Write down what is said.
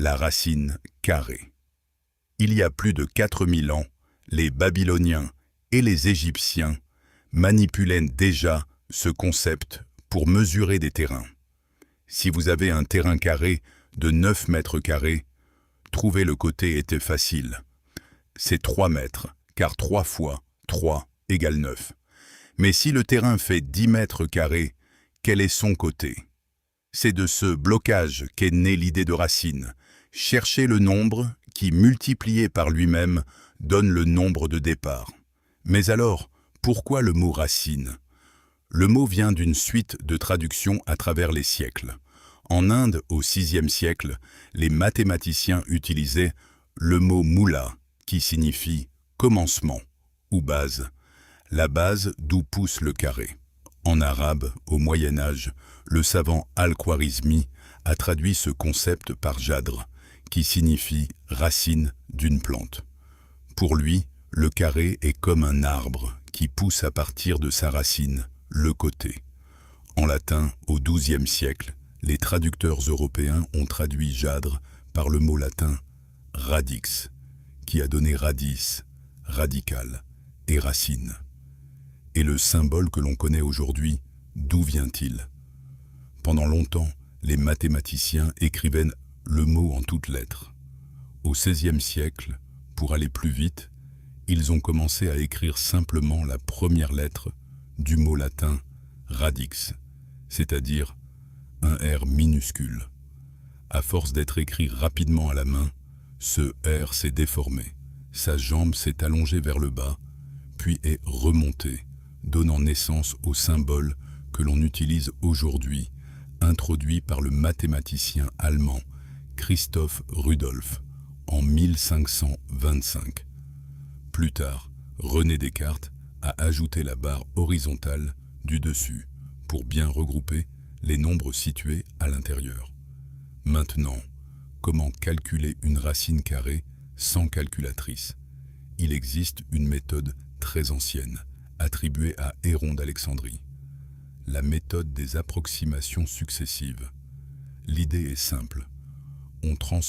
la racine carrée. Il y a plus de 4000 ans, les Babyloniens et les Égyptiens manipulaient déjà ce concept pour mesurer des terrains. Si vous avez un terrain carré de 9 mètres carrés, trouver le côté était facile. C'est 3 mètres, car 3 fois 3 égale 9. Mais si le terrain fait 10 mètres carrés, quel est son côté? C'est de ce blocage qu'est née l'idée de racine. Chercher le nombre qui, multiplié par lui-même, donne le nombre de départ. Mais alors, pourquoi le mot racine? Le mot vient d'une suite de traductions à travers les siècles. En Inde, au VIe siècle, les mathématiciens utilisaient le mot moula, qui signifie commencement ou base, la base d'où pousse le carré. En arabe, au Moyen Âge, le savant Al-Khwarizmi a traduit ce concept par jadr, qui signifie racine d'une plante. Pour lui, le carré est comme un arbre qui pousse à partir de sa racine, le côté. En latin, au XIIe siècle, les traducteurs européens ont traduit jadr par le mot latin radix, qui a donné radice, radical et racine. Et le symbole que l'on connaît aujourd'hui, d'où vient-il? Pendant longtemps, les mathématiciens écrivaient le mot en toutes lettres. Au XVIe siècle, pour aller plus vite, ils ont commencé à écrire simplement la première lettre du mot latin radix, c'est-à-dire un R minuscule. À force d'être écrit rapidement à la main, ce R s'est déformé, sa jambe s'est allongée vers le bas, puis est remontée, donnant naissance au symbole que l'on utilise aujourd'hui, introduit par le mathématicien allemand Christoph Rudolph en 1525. Plus tard, René Descartes a ajouté la barre horizontale du dessus pour bien regrouper les nombres situés à l'intérieur. Maintenant, comment calculer une racine carrée sans calculatrice? Il existe une méthode très ancienne, attribuée à Héron d'Alexandrie. La méthode des approximations successives. L'idée est simple. On transforme